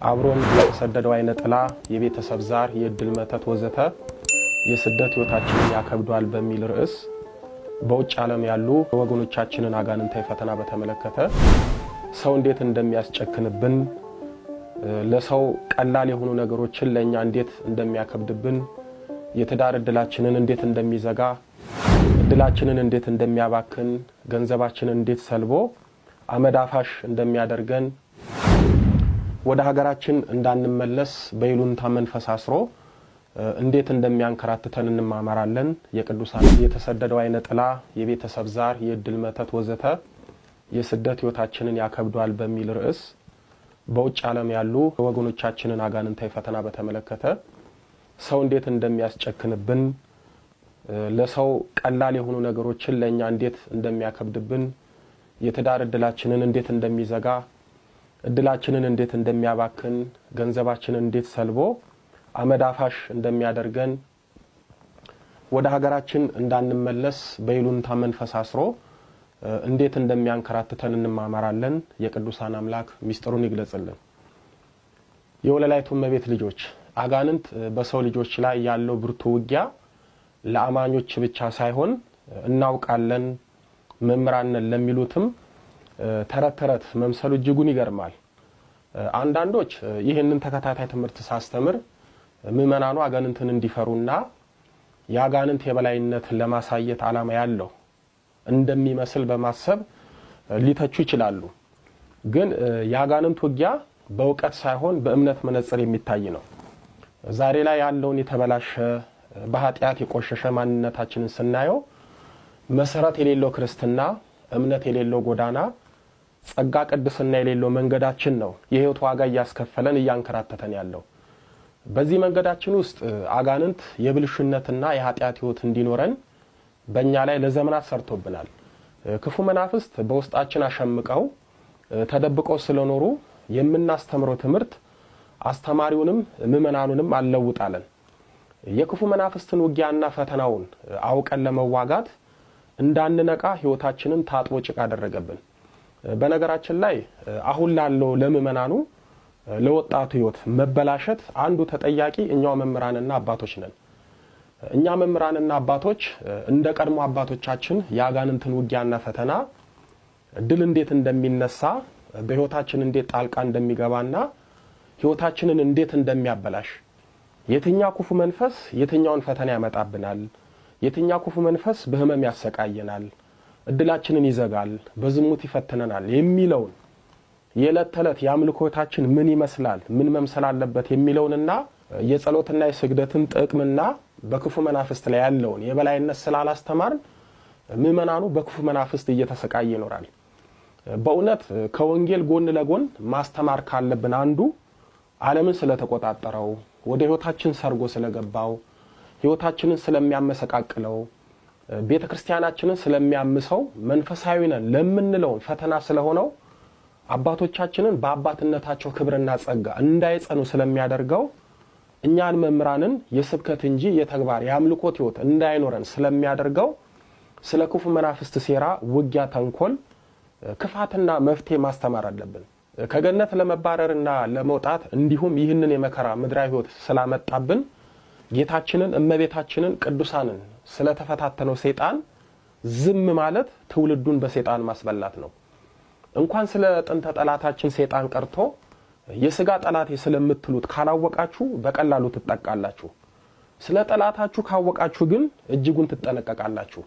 አብሮን የተሰደደው አይነ ጥላ የቤተሰብ ዛር የድል መተት ወዘተ የስደት ህይወታችንን ያከብዷል በሚል ርዕስ በውጭ ዓለም ያሉ ወገኖቻችንን አጋንንታዊ ፈተና በተመለከተ ሰው እንዴት እንደሚያስጨክንብን ለሰው ቀላል የሆኑ ነገሮችን ለኛ እንዴት እንደሚያከብድብን የትዳር እድላችንን እንዴት እንደሚዘጋ እድላችንን እንዴት እንደሚያባክን ገንዘባችንን እንዴት ሰልቦ አመዳፋሽ እንደሚያደርገን ወደ ሀገራችን እንዳንመለስ በይሉንታ መንፈስ አስሮ እንዴት እንደሚያንከራትተን እንማማራለን። የቅዱሳን የተሰደደው አይነ ጥላ የቤተሰብ ዛር የድል መተት ወዘተ የስደት ህይወታችንን ያከብዷል በሚል ርዕስ በውጭ ዓለም ያሉ ወገኖቻችንን አጋንንታዊ ፈተና በተመለከተ ሰው እንዴት እንደሚያስጨክንብን ለሰው ቀላል የሆኑ ነገሮችን ለኛ እንዴት እንደሚያከብድብን የትዳር እድላችንን እንዴት እንደሚዘጋ እድላችንን እንዴት እንደሚያባክን ገንዘባችንን እንዴት ሰልቦ አመዳፋሽ እንደሚያደርገን ወደ ሀገራችን እንዳንመለስ በይሉንታ መንፈስ አስሮ እንዴት እንደሚያንከራትተን እንማማራለን። የቅዱሳን አምላክ ሚስጥሩን ይግለጽልን። የወለላይቱ እመቤት ልጆች አጋንንት በሰው ልጆች ላይ ያለው ብርቱ ውጊያ ለአማኞች ብቻ ሳይሆን እናውቃለን መምራን ለሚሉትም ተረተረት መምሰሉ እጅጉን ይገርማል። አንዳንዶች ይሄንን ተከታታይ ትምህርት ሳስተምር ምእመናኑ አጋንንትን እንዲፈሩና ያጋንንት የበላይነት ለማሳየት ዓላማ ያለው እንደሚመስል በማሰብ ሊተቹ ይችላሉ። ግን ያጋንንት ውጊያ በእውቀት ሳይሆን በእምነት መነጽር የሚታይ ነው። ዛሬ ላይ ያለውን የተበላሸ በኃጢአት የቆሸሸ ማንነታችንን ስናየው መሰረት የሌለው ክርስትና እምነት የሌለው ጎዳና ጸጋ ቅድስና የሌለው መንገዳችን ነው የህይወት ዋጋ ያስከፈለን ያንከራተተን ያለው። በዚህ መንገዳችን ውስጥ አጋንንት የብልሽነትና የኃጢአት ህይወት እንዲኖረን በእኛ ላይ ለዘመናት ሰርቶብናል። ክፉ መናፍስት በውስጣችን አሸምቀው ተደብቀው ስለኖሩ የምናስተምረው ትምህርት አስተማሪውንም ምእመናኑንም አልለውጣለን። የክፉ መናፍስትን ውጊያና ፈተናውን አውቀን ለመዋጋት እንዳንነቃ ህይወታችንን ታጥቦ ጭቃ አደረገብን። በነገራችን ላይ አሁን ላለው ለምእመናኑ ለወጣቱ ህይወት መበላሸት አንዱ ተጠያቂ እኛው መምህራንና አባቶች ነን። እኛ መምህራንና አባቶች እንደ ቀድሞ አባቶቻችን ያጋንንትን ውጊያና ፈተና ድል እንዴት እንደሚነሳ በህይወታችን እንዴት ጣልቃ እንደሚገባና ህይወታችንን እንዴት እንደሚያበላሽ የትኛው ክፉ መንፈስ የትኛውን ፈተና ያመጣብናል፣ የትኛው ክፉ መንፈስ በህመም ያሰቃየናል፣ እድላችንን ይዘጋል፣ በዝሙት ይፈተነናል የሚለውን የዕለት ተዕለት ያምልኮታችን ምን ይመስላል ምን መምሰል አለበት የሚለውንና የጸሎትና የስግደትን ጥቅምና በክፉ መናፍስት ላይ ያለውን የበላይነት ስላላስተማርን ምእመናኑ በክፉ መናፍስት እየተሰቃየ ይኖራል። በእውነት ከወንጌል ጎን ለጎን ማስተማር ካለብን አንዱ ዓለምን ስለተቆጣጠረው ወደ ህይወታችን ሰርጎ ስለገባው ህይወታችንን ስለሚያመሰቃቅለው ቤተክርስቲያናችንን ስለሚያምሰው መንፈሳዊ ነን ለምንለው ፈተና ስለሆነው አባቶቻችንን በአባትነታቸው ክብርና ጸጋ እንዳይጸኑ ስለሚያደርገው እኛን መምህራንን የስብከት እንጂ የተግባር ያምልኮት ህይወት እንዳይኖረን ስለሚያደርገው ስለ ክፉ መናፍስት ሴራ ውጊያ ተንኮል ክፋትና መፍትሄ ማስተማር አለብን። ከገነት ለመባረርና ለመውጣት እንዲሁም ይህንን የመከራ ምድራዊ ህይወት ስላመጣብን ጌታችንን እመቤታችንን ቅዱሳንን ስለተፈታተነው ሰይጣን ዝም ማለት ትውልዱን በሰይጣን ማስበላት ነው። እንኳን ስለ ጥንተ ጠላታችን ሰይጣን ቀርቶ የሥጋ ጠላቴ ስለምትሉት ካላወቃችሁ በቀላሉ ትጠቃላችሁ። ስለ ጠላታችሁ ካወቃችሁ ግን እጅጉን ትጠነቀቃላችሁ።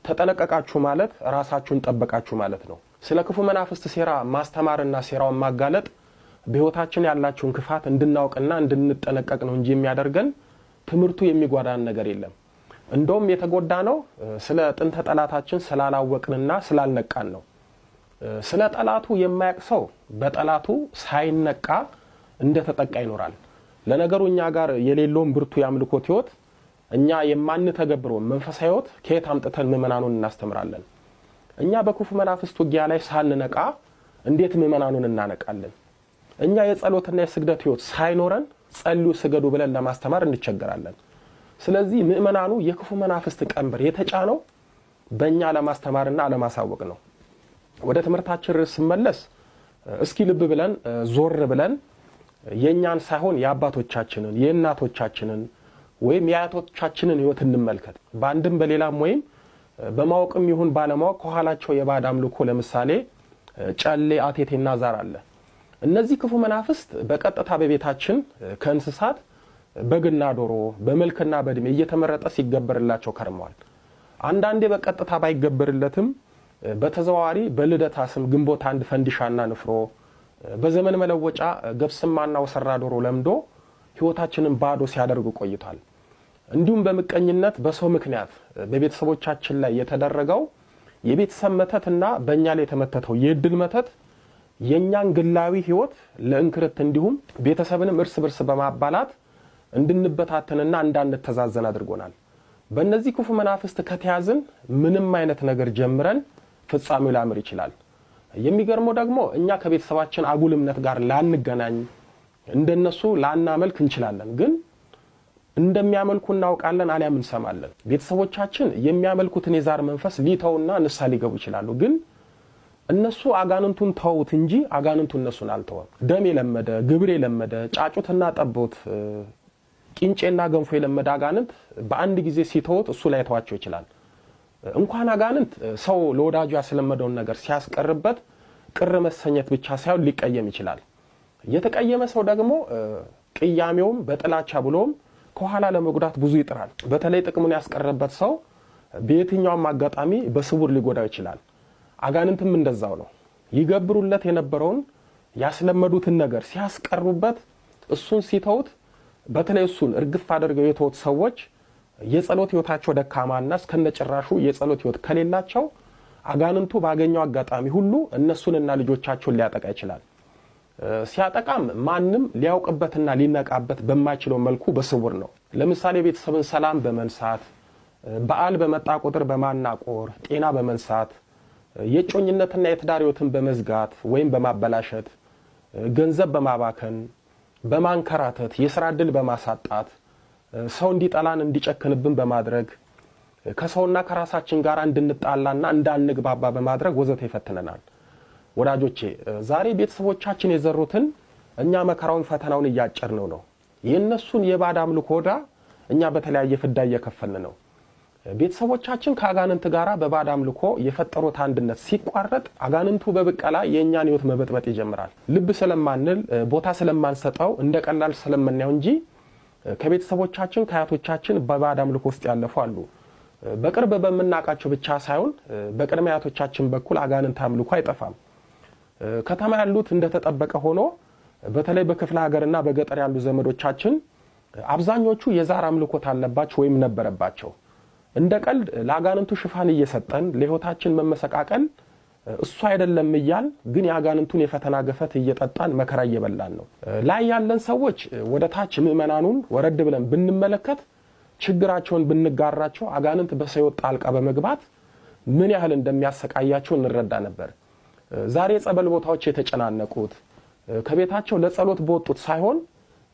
ተጠነቀቃችሁ ማለት ራሳችሁን ጠበቃችሁ ማለት ነው። ስለ ክፉ መናፍስት ሴራ ማስተማርና ሴራውን ማጋለጥ በህይወታችን ያላችሁን ክፋት እንድናውቅና እንድንጠነቀቅ ነው እንጂ የሚያደርገን ትምህርቱ የሚጓዳን ነገር የለም። እንደውም የተጎዳነው ስለ ጥንተ ጠላታችን ስላላወቅንና ስላልነቃን ነው። ስለ ጠላቱ የማያውቅ ሰው በጠላቱ ሳይነቃ እንደተጠቃ ይኖራል። ለነገሩ እኛ ጋር የሌለውን ብርቱ ያምልኮት ህይወት እኛ የማንተገብረው መንፈሳዊ ህይወት ከየት አምጥተን ምእመናኑን እናስተምራለን? እኛ በክፉ መናፍስት ውጊያ ላይ ሳንነቃ እንዴት ምእመናኑን እናነቃለን? እኛ የጸሎትና የስግደት ህይወት ሳይኖረን ጸልዩ ስገዱ ብለን ለማስተማር እንቸገራለን። ስለዚህ ምእመናኑ የክፉ መናፍስት ቀንበር የተጫነው በእኛ ለማስተማርና ለማሳወቅ ነው። ወደ ትምህርታችን ርዕስ መለስ እስኪ ልብ ብለን ዞር ብለን የኛን ሳይሆን የአባቶቻችንን የእናቶቻችንን ወይም የአያቶቻችንን ህይወት እንመልከት። በአንድም በሌላም ወይም በማወቅም ይሁን ባለማወቅ ከኋላቸው የባዕድ አምልኮ ለምሳሌ ጨሌ፣ አቴቴና ዛር አለ። እነዚህ ክፉ መናፍስት በቀጥታ በቤታችን ከእንስሳት በግና ዶሮ በመልክና በእድሜ እየተመረጠ ሲገበርላቸው ከርመዋል። አንዳንዴ በቀጥታ ባይገበርለትም በተዘዋዋሪ በልደታ ስም ግንቦት 1 ፈንዲሻና ንፍሮ፣ በዘመን መለወጫ ገብስማና ወሰራ ዶሮ ለምዶ ህይወታችንን ባዶ ሲያደርጉ ቆይቷል። እንዲሁም በምቀኝነት በሰው ምክንያት በቤተሰቦቻችን ላይ የተደረገው የቤተሰብ መተትና በእኛ ላይ የተመተተው የእድል መተት የኛን ግላዊ ህይወት ለእንክርት እንዲሁም ቤተሰብንም እርስ በርስ በማባላት እንድንበታተንና እንዳንተዛዘን አድርጎናል። በእነዚህ ክፉ መናፍስት ከተያዝን ምንም አይነት ነገር ጀምረን ፍጻሜው ላምር ይችላል። የሚገርመው ደግሞ እኛ ከቤተሰባችን አጉል እምነት ጋር ላንገናኝ እንደነሱ ላናመልክ እንችላለን፣ ግን እንደሚያመልኩ እናውቃለን አሊያም እንሰማለን። ቤተሰቦቻችን የሚያመልኩትን የዛር መንፈስ ሊተውና ንስሐ ሊገቡ ይችላሉ፣ ግን እነሱ አጋንንቱን ተውት እንጂ አጋንንቱ እነሱን አልተወም። ደም የለመደ ግብር የለመደ ጫጩትና ጠቦት ቂንጬና ገንፎ የለመደ አጋንንት በአንድ ጊዜ ሲተውት እሱ ላይ ተዋቸው ይችላል። እንኳን አጋንንት ሰው ለወዳጁ ያስለመደውን ነገር ሲያስቀርበት ቅር መሰኘት ብቻ ሳይሆን ሊቀየም ይችላል። የተቀየመ ሰው ደግሞ ቅያሜውም በጥላቻ ብሎም ከኋላ ለመጉዳት ብዙ ይጥራል። በተለይ ጥቅሙን ያስቀረበት ሰው በየትኛውም አጋጣሚ በስውር ሊጎዳው ይችላል። አጋንንትም እንደዛው ነው። ይገብሩለት የነበረውን ያስለመዱትን ነገር ሲያስቀሩበት እሱን ሲተውት፣ በተለይ እሱን እርግፍ አድርገው የተውት ሰዎች የጸሎት ህይወታቸው ደካማና እስከነጭራሹ የጸሎት ህይወት ከሌላቸው አጋንንቱ ባገኘው አጋጣሚ ሁሉ እነሱንና ልጆቻቸውን ሊያጠቃ ይችላል። ሲያጠቃም ማንም ሊያውቅበትና ሊነቃበት በማይችለው መልኩ በስውር ነው። ለምሳሌ ቤተሰብን ሰላም በመንሳት፣ በዓል በመጣ ቁጥር በማናቆር፣ ጤና በመንሳት፣ የጮኝነትና የትዳር ህይወትን በመዝጋት ወይም በማበላሸት፣ ገንዘብ በማባከን፣ በማንከራተት፣ የሥራ ዕድል በማሳጣት፣ ሰው እንዲጠላን እንዲጨክንብን በማድረግ፣ ከሰውና ከራሳችን ጋር እንድንጣላና እንዳንግባባ በማድረግ ወዘተ ይፈትነናል። ወዳጆቼ ዛሬ ቤተሰቦቻችን የዘሩትን እኛ መከራውን ፈተናውን እያጨርነው ነው። የነሱን የባዕድ አምልኮ ዕዳ እኛ በተለያየ ፍዳ እየከፈልን ነው። ቤተሰቦቻችን ከአጋንንት ጋራ በባዕድ አምልኮ የፈጠሩት አንድነት ሲቋረጥ አጋንንቱ በብቀላ የእኛን ህይወት መበጥበጥ ይጀምራል። ልብ ስለማንል ቦታ ስለማንሰጠው እንደ ቀላል ስለምናየው እንጂ ከቤተሰቦቻችን ከአያቶቻችን በባዕድ አምልኮ ውስጥ ያለፉ አሉ። በቅርብ በመናቃቸው ብቻ ሳይሆን በቅድመ አያቶቻችን በኩል አጋንንት አምልኮ አይጠፋም። ከተማ ያሉት እንደተጠበቀ ሆኖ በተለይ በክፍለ ሀገርና በገጠር ያሉ ዘመዶቻችን አብዛኞቹ የዛር አምልኮት አለባቸው ወይም ነበረባቸው። እንደ ቀልድ ለአጋንንቱ ሽፋን እየሰጠን ለህይወታችን መመሰቃቀል እሱ አይደለም እያል ግን የአጋንንቱን የፈተና ገፈት እየጠጣን መከራ እየበላን ነው። ላይ ያለን ሰዎች ወደ ታች ምእመናኑን ወረድ ብለን ብንመለከት ችግራቸውን ብንጋራቸው አጋንንት በሰው ጣልቃ በመግባት ምን ያህል እንደሚያሰቃያቸው እንረዳ ነበር። ዛሬ ጸበል ቦታዎች የተጨናነቁት ከቤታቸው ለጸሎት በወጡት ሳይሆን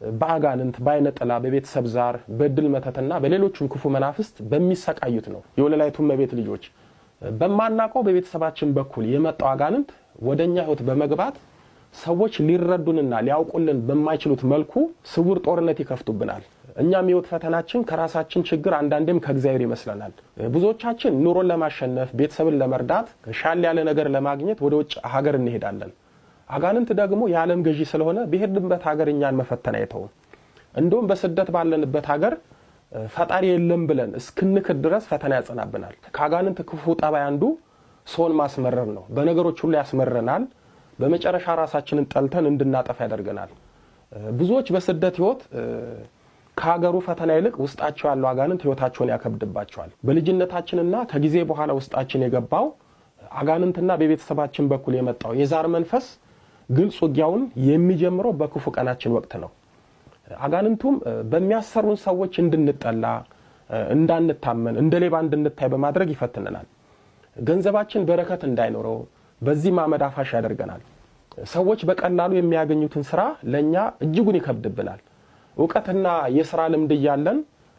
በአጋንንት ባይነጥላ በቤተሰብ ዛር በእድል መተትና በሌሎችም ክፉ መናፍስት በሚሰቃዩት ነው። የወለላይቱ እመቤት ልጆች በማናቀው በቤተሰባችን በኩል የመጣው አጋንንት ወደኛ ህይወት በመግባት ሰዎች ሊረዱንና ሊያውቁልን በማይችሉት መልኩ ስውር ጦርነት ይከፍቱብናል። እኛም ህይወት ፈተናችን ከራሳችን ችግር አንዳንዴም ከእግዚአብሔር ይመስለናል። ብዙዎቻችን ኑሮን ለማሸነፍ ቤተሰብን ለመርዳት ሻል ያለ ነገር ለማግኘት ወደ ውጭ ሀገር እንሄዳለን። አጋንንት ደግሞ የዓለም ገዢ ስለሆነ በሄድንበት ሀገር እኛን መፈተን አይተውም። እንደውም በስደት ባለንበት ሀገር ፈጣሪ የለም ብለን እስክንክድ ድረስ ፈተና ያጸናብናል። ከአጋንንት ክፉ ጠባይ አንዱ ሰውን ማስመረር ነው። በነገሮች ሁሉ ያስመረናል። በመጨረሻ ራሳችንን ጠልተን እንድናጠፋ ያደርገናል። ብዙዎች በስደት ህይወት ከሀገሩ ፈተና ይልቅ ውስጣቸው ያለው አጋንንት ህይወታቸውን ያከብድባቸዋል። በልጅነታችንና ከጊዜ በኋላ ውስጣችን የገባው አጋንንትና በቤተሰባችን በኩል የመጣው የዛር መንፈስ ግልጽ ውጊያውን የሚጀምረው በክፉ ቀናችን ወቅት ነው። አጋንንቱም በሚያሰሩን ሰዎች እንድንጠላ፣ እንዳንታመን፣ እንደ ሌባ እንድንታይ በማድረግ ይፈትነናል። ገንዘባችን በረከት እንዳይኖረው በዚህ ማመድ አፋሽ ያደርገናል። ሰዎች በቀላሉ የሚያገኙትን ስራ ለኛ እጅጉን ይከብድብናል። ዕውቀትና የሥራ ልምድ ያለን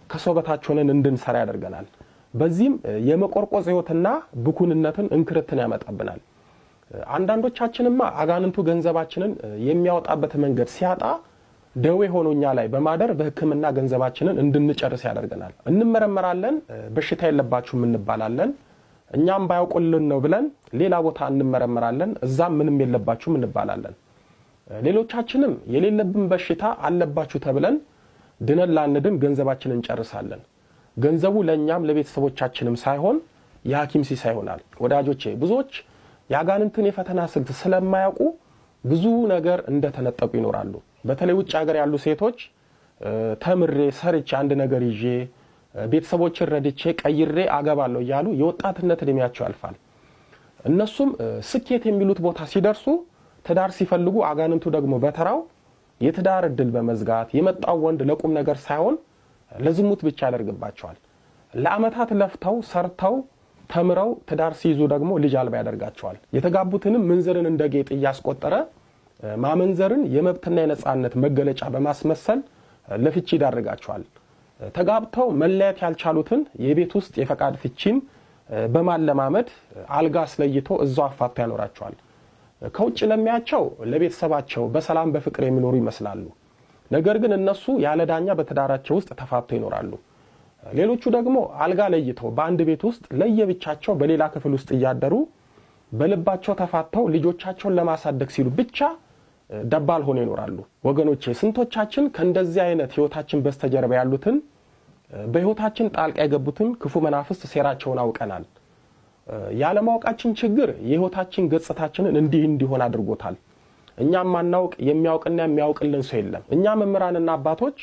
ከሰው በታች ሆነን እንድንሰራ ያደርገናል። በዚህም የመቆርቆዝ ህይወትና ብኩንነትን እንክርትን ያመጣብናል። አንዳንዶቻችንማ አጋንንቱ ገንዘባችንን የሚያወጣበት መንገድ ሲያጣ ደዌ ሆኖኛ ላይ በማደር በሕክምና ገንዘባችንን እንድንጨርስ ያደርገናል። እንመረመራለን፣ በሽታ የለባችሁም እንባላለን። እኛም ባያውቁልን ነው ብለን ሌላ ቦታ እንመረመራለን፣ እዛም ምንም የለባችሁም እንባላለን። ሌሎቻችንም የሌለብን በሽታ አለባችሁ ተብለን ድነን ላንድን ገንዘባችንን እንጨርሳለን። ገንዘቡ ለኛም ለቤተሰቦቻችንም ሳይሆን የሐኪም ሲሳይ ይሆናል። ወዳጆቼ ብዙዎች ያጋንንትን የፈተና ስልት ስለማያውቁ ብዙ ነገር እንደተነጠቁ ይኖራሉ። በተለይ ውጭ ሀገር ያሉ ሴቶች ተምሬ ሰርቼ አንድ ነገር ይዤ ቤተሰቦችን ረድቼ ቀይሬ አገባለሁ እያሉ የወጣትነት እድሜያቸው ያልፋል። እነሱም ስኬት የሚሉት ቦታ ሲደርሱ ትዳር ሲፈልጉ አጋንንቱ ደግሞ በተራው የትዳር እድል በመዝጋት የመጣው ወንድ ለቁም ነገር ሳይሆን ለዝሙት ብቻ ያደርግባቸዋል። ለአመታት ለፍተው ሰርተው ተምረው ትዳር ሲይዙ ደግሞ ልጅ አልባ ያደርጋቸዋል። የተጋቡትንም ምንዝርን እንደ ጌጥ እያስቆጠረ ማመንዘርን የመብትና የነጻነት መገለጫ በማስመሰል ለፍቺ ይዳርጋቸዋል። ተጋብተው መለያየት ያልቻሉትን የቤት ውስጥ የፈቃድ ፍቺን በማለማመድ አልጋ አስለይቶ እዛው አፋቶ ያኖራቸዋል። ከውጭ ለሚያቸው ለቤተሰባቸው በሰላም በፍቅር የሚኖሩ ይመስላሉ። ነገር ግን እነሱ ያለ ዳኛ በትዳራቸው ውስጥ ተፋተው ይኖራሉ። ሌሎቹ ደግሞ አልጋ ለይተው በአንድ ቤት ውስጥ ለየብቻቸው በሌላ ክፍል ውስጥ እያደሩ በልባቸው ተፋተው ልጆቻቸውን ለማሳደግ ሲሉ ብቻ ደባል ሆነው ይኖራሉ። ወገኖቼ ስንቶቻችን ከእንደዚህ አይነት ህይወታችን በስተጀርባ ያሉትን በህይወታችን ጣልቃ የገቡትን ክፉ መናፍስት ሴራቸውን አውቀናል። ያለማወቃችን ችግር የህይወታችን ገጽታችንን እንዲሆን አድርጎታል። እኛም ማናውቅ የሚያውቅና የሚያውቅልን ሰው የለም። እኛ መምህራንና አባቶች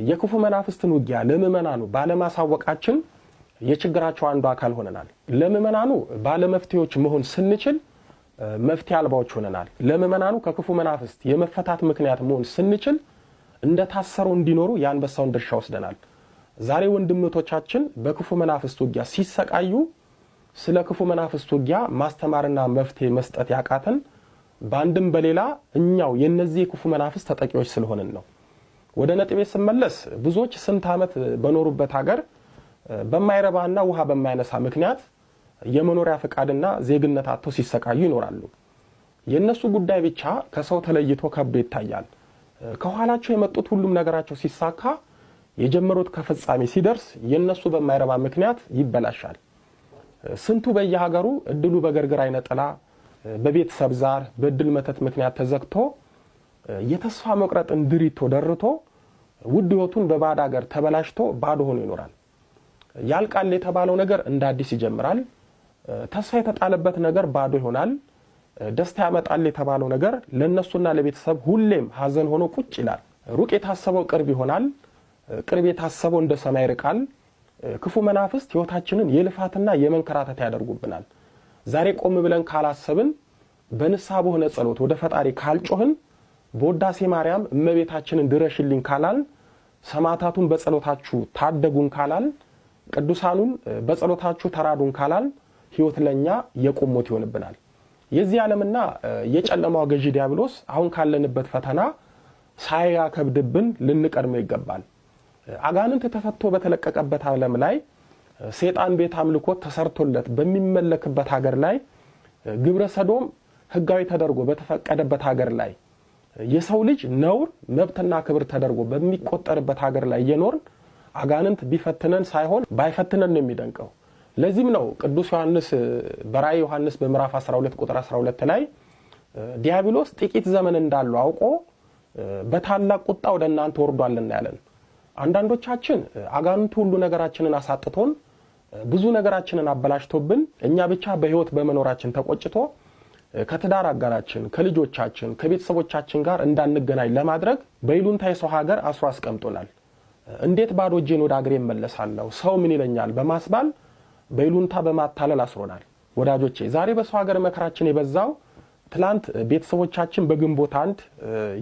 የክፉ መናፍስትን ውጊያ ለምእመናኑ ባለማሳወቃችን የችግራቸው አንዱ አካል ሆነናል። ለምእመናኑ ባለመፍትሄዎች መሆን ስንችል መፍትሄ አልባዎች ሆነናል። ለምእመናኑ ከክፉ መናፍስት የመፈታት ምክንያት መሆን ስንችል እንደታሰሩ እንዲኖሩ የአንበሳውን ድርሻ ወስደናል። ዛሬ ወንድሞቻችን በክፉ መናፍስት ውጊያ ሲሰቃዩ ስለ ክፉ መናፍስት ውጊያ ማስተማርና መፍትሄ መስጠት ያቃተን በአንድም በሌላ እኛው የነዚህ ክፉ መናፍስት ተጠቂዎች ስለሆንን ነው። ወደ ነጥቤ ስመለስ ብዙዎች ስንት ዓመት በኖሩበት ሀገር በማይረባና ውሃ በማይነሳ ምክንያት የመኖሪያ ፈቃድና ዜግነት አጥተው ሲሰቃዩ ይኖራሉ። የነሱ ጉዳይ ብቻ ከሰው ተለይቶ ከብዶ ይታያል። ከኋላቸው የመጡት ሁሉም ነገራቸው ሲሳካ የጀመሩት ከፍጻሜ ሲደርስ የነሱ በማይረባ ምክንያት ይበላሻል። ስንቱ በየሀገሩ እድሉ በገርግር አይነጥላ በቤተሰብ ዛር በእድል መተት ምክንያት ተዘግቶ የተስፋ መቁረጥን ድሪቶ ደርቶ ውድ ህይወቱን በባዕድ ሀገር ተበላሽቶ ባዶ ሆኖ ይኖራል። ያልቃል የተባለው ነገር እንደ አዲስ ይጀምራል። ተስፋ የተጣለበት ነገር ባዶ ይሆናል። ደስታ ያመጣል የተባለው ነገር ለነሱና ለቤተሰብ ሁሌም ሀዘን ሆኖ ቁጭ ይላል። ሩቅ የታሰበው ቅርብ ይሆናል። ቅርብ የታሰበው እንደ ሰማይ ይርቃል። ክፉ መናፍስት ህይወታችንን የልፋትና የመንከራተት ያደርጉብናል። ዛሬ ቆም ብለን ካላሰብን በንስሐ በሆነ ጸሎት ወደ ፈጣሪ ካልጮህን በውዳሴ ማርያም እመቤታችንን ድረሽልኝ ካላል ሰማዕታቱን በጸሎታችሁ ታደጉን ካላል ቅዱሳኑን በጸሎታችሁ ተራዱን ካላል ህይወት ለኛ የቁሞት ይሆንብናል። የዚህ ዓለምና የጨለማው ገዢ ዲያብሎስ አሁን ካለንበት ፈተና ሳያከብድብን ልንቀድመው ይገባል። አጋንንት ተፈቶ በተለቀቀበት ዓለም ላይ ሰይጣን ቤት አምልኮት ተሰርቶለት በሚመለክበት ሀገር ላይ ግብረ ሰዶም ህጋዊ ተደርጎ በተፈቀደበት ሀገር ላይ የሰው ልጅ ነውር መብትና ክብር ተደርጎ በሚቆጠርበት ሀገር ላይ የኖርን አጋንንት ቢፈትነን ሳይሆን ባይፈትነን ነው የሚደንቀው። ለዚህም ነው ቅዱስ ዮሐንስ በራእየ ዮሐንስ በምዕራፍ 12 ቁጥር 12 ላይ ዲያብሎስ ጥቂት ዘመን እንዳለው አውቆ በታላቅ ቁጣ ወደ እናንተ ወርዷልና ያለን። አንዳንዶቻችን አጋንንቱ ሁሉ ነገራችንን አሳጥቶን ብዙ ነገራችንን አበላሽቶብን እኛ ብቻ በህይወት በመኖራችን ተቆጭቶ ከትዳር አጋራችን ከልጆቻችን ከቤተሰቦቻችን ጋር እንዳንገናኝ ለማድረግ በይሉንታ የሰው ሀገር አስሮ አስቀምጦናል። እንዴት ባዶ እጄን ወደ ሀገሬ እመለሳለሁ ሰው ምን ይለኛል በማስባል በይሉንታ በማታለል አስሮናል። ወዳጆቼ ዛሬ በሰው ሀገር መከራችን የበዛው ትላንት ቤተሰቦቻችን በግንቦት አንድ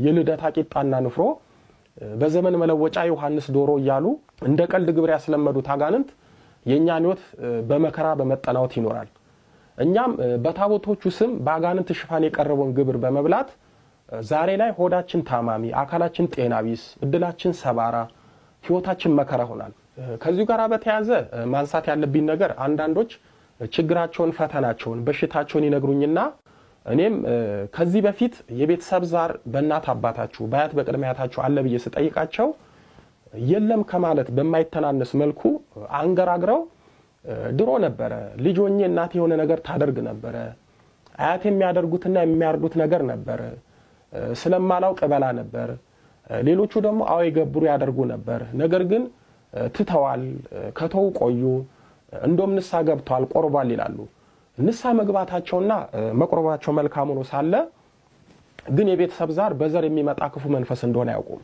የልደታ ቂጣና ንፍሮ በዘመን መለወጫ ዮሐንስ ዶሮ እያሉ እንደ ቀልድ ግብር ያስለመዱት አጋንንት የኛን ህይወት በመከራ በመጠናወት ይኖራል። እኛም በታቦቶቹ ስም በአጋንንት ሽፋን የቀረበውን ግብር በመብላት ዛሬ ላይ ሆዳችን ታማሚ፣ አካላችን ጤና ቢስ፣ እድላችን ሰባራ፣ ህይወታችን መከራ ሆናል። ከዚሁ ጋር በተያያዘ ማንሳት ያለብኝ ነገር አንዳንዶች ችግራቸውን፣ ፈተናቸውን፣ በሽታቸውን ይነግሩኝና እኔም ከዚህ በፊት የቤተሰብ ዛር በእናት አባታችሁ በአያት በቅድሚያታችሁ አለ ብዬ ስጠይቃቸው የለም ከማለት በማይተናነስ መልኩ አንገራግረው ድሮ ነበረ ልጅ ሆኜ እናቴ የሆነ ነገር ታደርግ ነበረ አያት የሚያደርጉትና የሚያርዱት ነገር ነበረ ስለማላውቅ በላ ነበር ሌሎቹ ደግሞ አው ይገብሩ ያደርጉ ነበር ነገር ግን ትተዋል ከተው ቆዩ እንደም ንሳ ገብቷል ቆርባል ይላሉ ንሳ መግባታቸውና መቆርባቸው መልካም ሆኖ ሳለ ግን የቤተሰብ ዛር በዘር የሚመጣ ክፉ መንፈስ እንደሆነ ያውቁም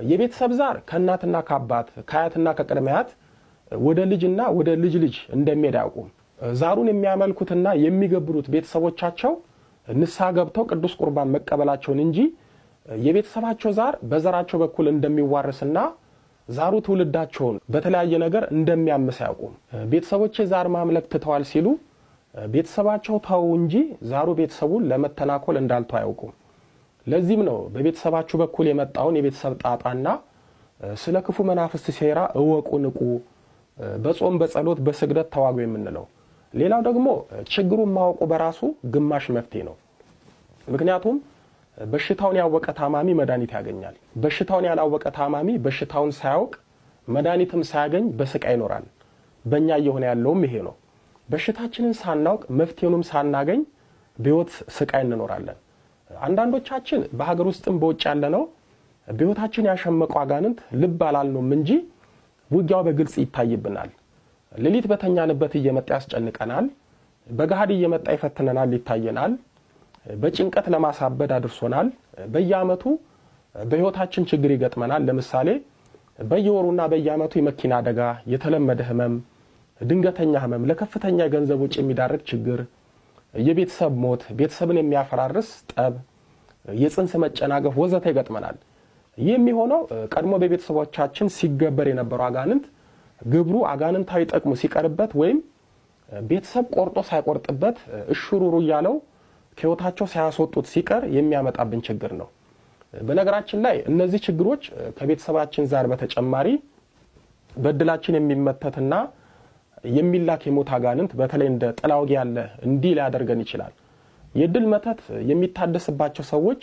የቤተሰብ ዛር ከእናትና ከአባት ከአያትና ከቅድሚያት ወደ ልጅና ወደ ልጅ ልጅ እንደሚሄድ ያውቁም ዛሩን የሚያመልኩትና የሚገብሩት ቤተሰቦቻቸው ንሳ ገብተው ቅዱስ ቁርባን መቀበላቸውን እንጂ የቤተሰባቸው ዛር በዘራቸው በኩል እንደሚዋረስና ዛሩ ትውልዳቸውን በተለያየ ነገር እንደሚያምስ ያውቁም ቤተሰቦቼ ዛር ማምለክ ትተዋል ሲሉ ቤተሰባቸው ታው እንጂ ዛሩ ቤተሰቡን ለመተናኮል እንዳልተው ያውቁም ለዚህም ነው በቤተሰባችሁ በኩል የመጣውን የቤተሰብ ጣጣና ስለ ክፉ መናፍስት ሴራ እወቁ ንቁ በጾም በጸሎት በስግደት ተዋጉ የምንለው ሌላው ደግሞ ችግሩን ማወቁ በራሱ ግማሽ መፍትሄ ነው ምክንያቱም በሽታውን ያወቀ ታማሚ መድኃኒት ያገኛል በሽታውን ያላወቀ ታማሚ በሽታውን ሳያውቅ መድኃኒትም ሳያገኝ በስቃይ ይኖራል በእኛ እየሆነ ያለውም ይሄ ነው በሽታችንን ሳናውቅ መፍትሄውንም ሳናገኝ በህይወት ስቃይ እንኖራለን አንዳንዶቻችን በሀገር ውስጥም በውጭ ያለነው በህይወታችን ያሸመቀው አጋንንት ልብ አላልነውም እንጂ ውጊያው በግልጽ ይታይብናል ሌሊት በተኛንበት እየመጣ ያስጨንቀናል በጋሃድ እየመጣ ይፈትነናል ይታየናል በጭንቀት ለማሳበድ አድርሶናል በየአመቱ በህይወታችን ችግር ይገጥመናል ለምሳሌ በየወሩና በየአመቱ የመኪና አደጋ የተለመደ ህመም ድንገተኛ ህመም ለከፍተኛ ገንዘብ ወጪ የሚዳርግ ችግር የቤተሰብ ሞት ቤተሰብን የሚያፈራርስ ጠብ የጽንስ መጨናገፍ ወዘተ ይገጥመናል ይህ የሚሆነው ቀድሞ በቤተሰቦቻችን ሲገበር የነበረው አጋንንት ግብሩ አጋንንታዊ ጥቅሙ ሲቀርበት ወይም ቤተሰብ ቆርጦ ሳይቆርጥበት እሽሩሩ ያለው ከህይወታቸው ሳያስወጡት ሲቀር የሚያመጣብን ችግር ነው በነገራችን ላይ እነዚህ ችግሮች ከቤተሰባችን ዛር በተጨማሪ በእድላችን የሚመተትና የሚላክ የሞት አጋንንት በተለይ እንደ ጥላውጊ ያለ እንዲህ ሊያደርገን ይችላል የድል መተት የሚታደስባቸው ሰዎች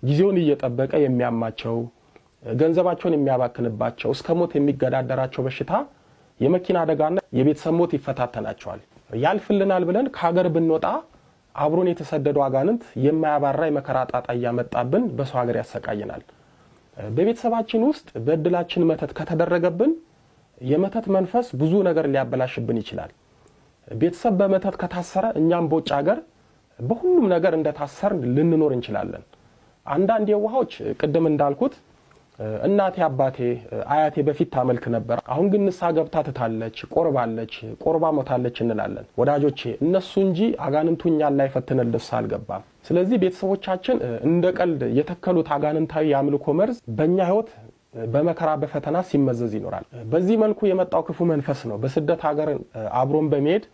ጊዜውን እየጠበቀ የሚያማቸው ገንዘባቸውን የሚያባክንባቸው እስከ ሞት የሚገዳደራቸው በሽታ የመኪና አደጋና የቤተሰብ ሞት ይፈታተናቸዋል ያልፍልናል ብለን ከሀገር ብንወጣ አብሮን የተሰደዱ አጋንንት የማያባራ የመከራ ጣጣ ያመጣብን በሰው ሀገር ያሰቃየናል በቤተሰባችን ውስጥ በእድላችን መተት ከተደረገብን የመተት መንፈስ ብዙ ነገር ሊያበላሽብን ይችላል ቤተሰብ በመተት ከታሰረ እኛም በውጭ ሀገር በሁሉም ነገር እንደታሰርን ልንኖር እንችላለን አንዳንድ የዋሆች ቅድም እንዳልኩት እናቴ አባቴ አያቴ በፊት ታመልክ ነበር አሁን ግን ንሳ ገብታ ትታለች ቆርባለች ቆርባ ሞታለች እንላለን ወዳጆቼ እነሱ እንጂ አጋንንቱኛን ላይ ፈትነል ደስ አልገባም ስለዚህ ቤተሰቦቻችን እንደ ቀልድ የተከሉት አጋንንታዊ ያምልኮ መርዝ በእኛ ህይወት በመከራ በፈተና ሲመዘዝ ይኖራል በዚህ መልኩ የመጣው ክፉ መንፈስ ነው በስደት ሀገር አብሮን በመሄድ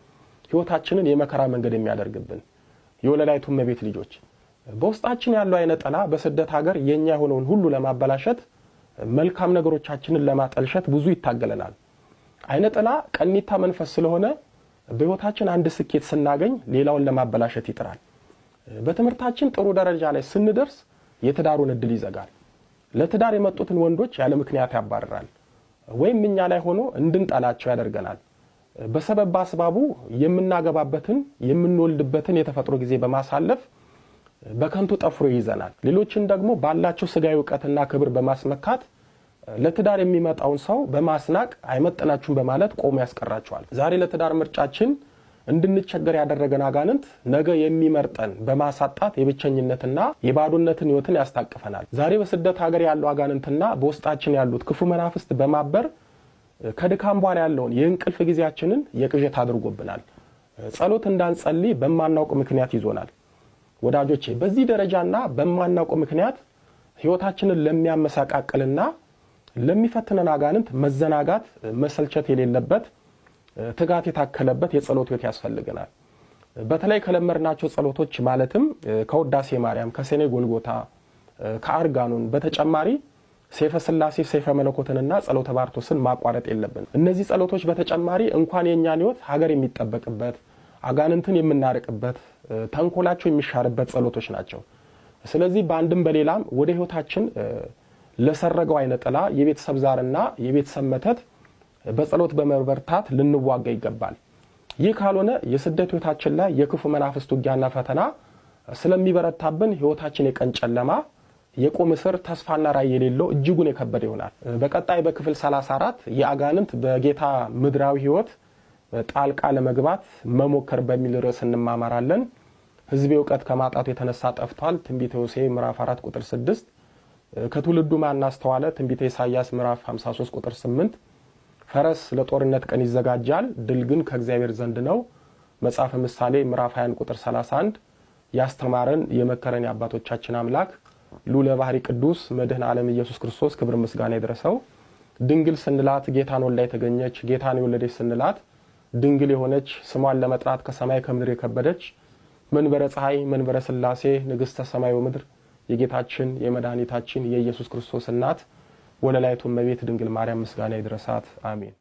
ህይወታችንን የመከራ መንገድ የሚያደርግብን የወለላይቱ መቤት ልጆች በውስጣችን ያለው አይነ ጠላ በስደት ሀገር የኛ የሆነውን ሁሉ ለማበላሸት መልካም ነገሮቻችንን ለማጠልሸት ብዙ ይታገለናል አይነ ጠላ ቀኒታ መንፈስ ስለሆነ በህይወታችን አንድ ስኬት ስናገኝ ሌላውን ለማበላሸት ይጥራል በትምህርታችን ጥሩ ደረጃ ላይ ስንደርስ የትዳሩን እድል ይዘጋል ለትዳር የመጡትን ወንዶች ያለ ምክንያት ያባርራል ወይም እኛ ላይ ሆኖ እንድንጠላቸው ያደርገናል በሰበብ አስባቡ የምናገባበትን የምንወልድበትን የተፈጥሮ ጊዜ በማሳለፍ በከንቱ ጠፍሮ ይዘናል ሌሎችን ደግሞ ባላቸው ስጋዊ ዕውቀትና ክብር በማስመካት ለትዳር የሚመጣውን ሰው በማስናቅ አይመጥናችሁም በማለት ቆሞ ያስቀራቸዋል ዛሬ ለትዳር ምርጫችን እንድንቸገር ያደረገን አጋንንት ነገ የሚመርጠን በማሳጣት የብቸኝነትና የባዶነትን ህይወትን ያስታቅፈናል ዛሬ በስደት ሀገር ያለው አጋንንትና በውስጣችን ያሉት ክፉ መናፍስት በማበር ከድካም በኋላ ያለውን የእንቅልፍ ጊዜያችንን የቅዠት አድርጎብናል ጸሎት እንዳንጸልይ በማናውቅ ምክንያት ይዞናል ወዳጆቼ በዚህ ደረጃና በማናውቅ ምክንያት ህይወታችንን ለሚያመሳቃቅልና ለሚፈትነን አጋንንት መዘናጋት መሰልቸት የሌለበት ትጋት የታከለበት የጸሎት ህይወት ያስፈልገናል በተለይ ከለመርናቸው ጸሎቶች ማለትም ከውዳሴ ማርያም ከሰኔ ጎልጎታ ከአርጋኑን በተጨማሪ ሰይፈ ስላሴ ሰይፈ መለኮትንና ጸሎተ ባርቶስን ማቋረጥ የለብን እነዚህ ጸሎቶች በተጨማሪ እንኳን የኛን ህይወት ሀገር የሚጠበቅበት አጋንንትን የምናርቅበት ተንኮላቸው የሚሻርበት ጸሎቶች ናቸው። ስለዚህ በአንድም በሌላም ወደ ህይወታችን ለሰረገው አይነ ጥላ የቤተሰብ ዛርና የቤተሰብ መተት በጸሎት በመበርታት ልንዋጋ ይገባል። ይህ ካልሆነ የስደት ህይወታችን ላይ የክፉ መናፍስት ውጊያና ፈተና ስለሚበረታብን ህይወታችን የቀን ጨለማ የቁም እስር ተስፋና ራዕይ የሌለው እጅጉን የከበደ ይሆናል። በቀጣይ በክፍል 34 የአጋንንት በጌታ ምድራዊ ህይወት ጣልቃ ለመግባት መሞከር በሚል ርዕስ እንማማራለን። ህዝቤ ዕውቀት ከማጣቱ የተነሳ ጠፍቷል። ትንቢተ ሆሴዕ ምዕራፍ 4 ቁጥር 6፣ ከትውልዱ ማን አስተዋለ? ትንቢተ ኢሳይያስ ምዕራፍ 53 ቁጥር 8፣ ፈረስ ለጦርነት ቀን ይዘጋጃል፣ ድል ግን ከእግዚአብሔር ዘንድ ነው። መጽሐፈ ምሳሌ ምዕራፍ 20 ቁጥር 31። ያስተማረን የመከረን የአባቶቻችን አምላክ ልዑለ ባሕሪ ቅዱስ መድኃኔ ዓለም ኢየሱስ ክርስቶስ ክብር ምስጋና ይድረሰው። ድንግል ስንላት ጌታን ወልዳ የተገኘች ጌታን የወለደች ስንላት ድንግል የሆነች ስሟን ለመጥራት ከሰማይ ከምድር የከበደች መንበረ ፀሐይ መንበረ ሥላሴ ንግሥተ ሰማይ ወምድር የጌታችን የመድኃኒታችን የኢየሱስ ክርስቶስ እናት ወለላይቱ እመቤት ድንግል ማርያም ምስጋና ይድረሳት። አሜን።